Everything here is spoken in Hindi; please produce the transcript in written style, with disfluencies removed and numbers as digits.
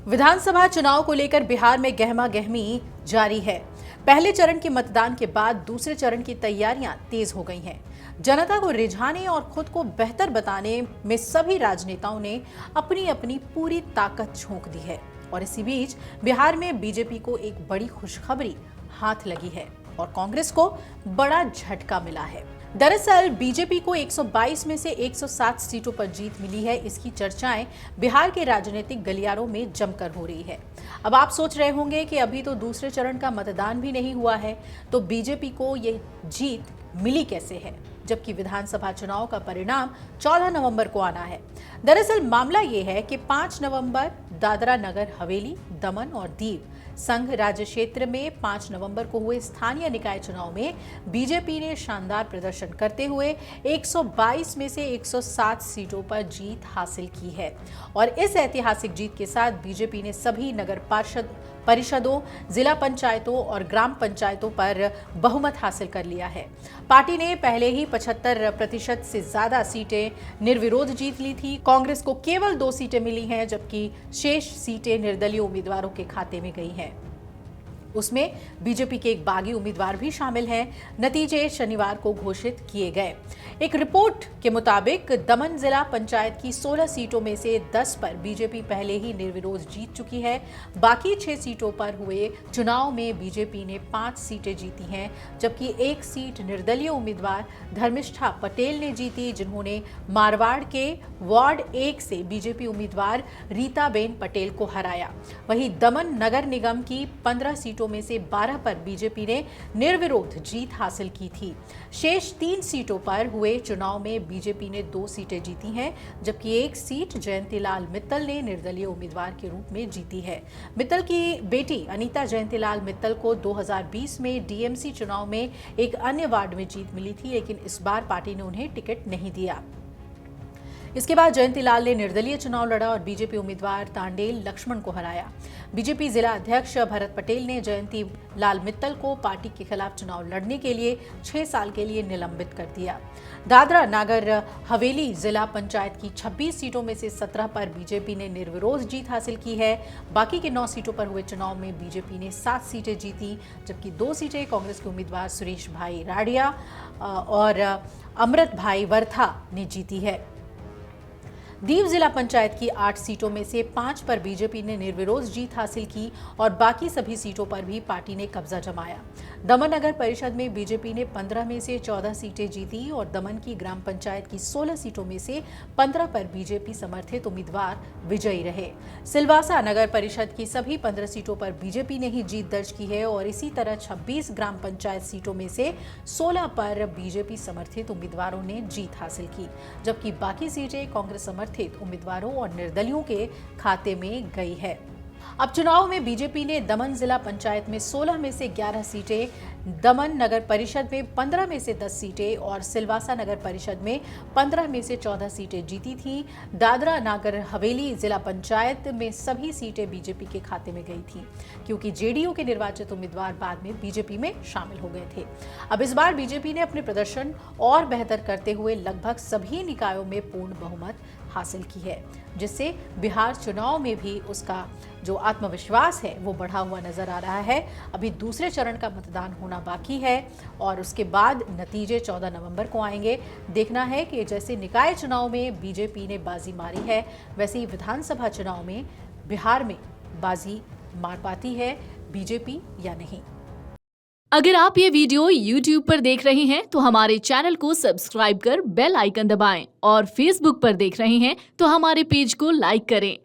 विधानसभा चुनाव को लेकर बिहार में गहमा गहमी जारी है। पहले चरण के मतदान के बाद दूसरे चरण की तैयारियां तेज हो गई हैं। जनता को रिझाने और खुद को बेहतर बताने में सभी राजनेताओं ने अपनी अपनी पूरी ताकत झोंक दी है और इसी बीच बिहार में बीजेपी को एक बड़ी खुशखबरी हाथ लगी है और कांग्रेस को बड़ा झटका मिला है। दरअसल बीजेपी को 122 में से 107 सीटों पर जीत मिली है। इसकी चर्चाएं बिहार के राजनीतिक गलियारों में जमकर हो रही है। अब आप सोच रहे होंगे कि अभी तो दूसरे चरण का मतदान भी नहीं हुआ है, तो बीजेपी को ये जीत मिली कैसे है, जबकि विधानसभा चुनाव का परिणाम 14 नवंबर को आना है। दरअसल मामला ये है कि 5 नवंबर दादरा नगर हवेली, दमन और दीव संघ राज्य क्षेत्र में 5 नवंबर को हुए स्थानीय निकाय चुनाव में बीजेपी ने शानदार प्रदर्शन करते हुए 122 में से 107 सीटों पर जीत हासिल की है और इस ऐतिहासिक जीत के साथ बीजेपी ने सभी नगर परिषदों, जिला पंचायतों और ग्राम पंचायतों पर बहुमत हासिल कर लिया है। पार्टी ने पहले ही 75% से ज्यादा सीटें निर्विरोध जीत ली थी। कांग्रेस को केवल 2 सीटें मिली हैं, जबकि शेष सीटें निर्दलीय उम्मीदवारों के खाते में गई हैं। उसमें बीजेपी के एक बागी उम्मीदवार भी शामिल हैं। नतीजे शनिवार को घोषित किए गए। एक रिपोर्ट के मुताबिक दमन जिला पंचायत की 16 सीटों में से 10 पर बीजेपी पहले ही निर्विरोध जीत चुकी है। बाकी 6 सीटों पर हुए चुनाव में बीजेपी ने 5 सीटें जीती हैं, जबकि एक सीट निर्दलीय उम्मीदवार धर्मिष्ठा पटेल ने जीती, जिन्होंने मारवाड़ के वार्ड 1 से बीजेपी उम्मीदवार रीताबेन पटेल को हराया। वहीं दमन नगर निगम की 15 सीटों में से 12 पर बीजेपी ने निर्विरोध जीत हासिल की थी। शेष 3 सीटों पर हुए चुनाव में बीजेपी ने 2 सीटें जीती हैं, जबकि एक सीट जयंतीलाल मित्तल ने निर्दलीय उम्मीदवार के रूप में जीती है। मित्तल की बेटी अनीता जयंतीलाल मित्तल को 2020 में डीएमसी चुनाव में एक अन्य वार्ड में जीत मिली थी, लेकिन इस बार पार्टी ने उन्हें टिकट नहीं दिया। इसके बाद जयंतीलाल ने निर्दलीय चुनाव लड़ा और बीजेपी उम्मीदवार तांडेल लक्ष्मण को हराया। बीजेपी जिला अध्यक्ष भरत पटेल ने जयंतीलाल मित्तल को पार्टी के खिलाफ चुनाव लड़ने के लिए 6 साल के लिए निलंबित कर दिया। दादरा नागर हवेली जिला पंचायत की 26 सीटों में से 17 पर बीजेपी ने निर्विरोध जीत हासिल की है। बाकी के 9 सीटों पर हुए चुनाव में बीजेपी ने 7 सीटें जीती, जबकि 2 सीटें कांग्रेस के उम्मीदवार सुरेश भाई राडिया और अमृत भाई वर्था ने जीती है। दीव जिला पंचायत की 8 सीटों में से 5 पर बीजेपी ने निर्विरोध जीत हासिल की और बाकी सभी सीटों पर भी पार्टी ने कब्जा जमाया। दमन नगर परिषद में बीजेपी ने 15 में से 14 सीटें जीती और दमन की ग्राम पंचायत की 16 सीटों में से 15 पर बीजेपी समर्थित उम्मीदवार विजयी रहे। सिलवासा नगर परिषद की सभी 15 सीटों पर बीजेपी ने ही जीत दर्ज की है और इसी तरह 26 ग्राम पंचायत सीटों में से 16 पर बीजेपी समर्थित उम्मीदवारों ने जीत हासिल की, जबकि बाकी सीटें कांग्रेस समर्थित उम्मीदवारों और निर्दलियों के खाते में गई है। अब चुनाव में बीजेपी ने दमन जिला पंचायत में 16 में से 11 सीटें, दमन नगर परिषद में 15 में से 10 सीटें और सिलवासा नगर परिषद में 15 में से 14 सीटें जीती थी। दादरा नागर हवेली जिला पंचायत में सभी सीटें बीजेपी के खाते में गई थी, क्योंकि जेडीयू के निर्वाचित उम्मीदवार बाद में बीजेपी में शामिल हो गए थे। अब इस बार बीजेपी ने अपने प्रदर्शन और बेहतर करते हुए लगभग सभी निकायों में पूर्ण बहुमत हासिल की है, जिससे बिहार चुनाव में भी उसका जो आत्मविश्वास है वो बढ़ा हुआ नजर आ रहा है। अभी दूसरे चरण का मतदान होना बाकी है और उसके बाद नतीजे 14 नवंबर को आएंगे। देखना है कि जैसे निकाय चुनाव में बीजेपी ने बाजी मारी है, वैसे ही विधानसभा चुनाव में बिहार में बाजी मार पाती है बीजेपी या नहीं। अगर आप ये वीडियो YouTube पर देख रहे हैं तो हमारे चैनल को सब्सक्राइब कर बेल आइकन दबाएं और Facebook पर देख रहे हैं तो हमारे पेज को लाइक करें।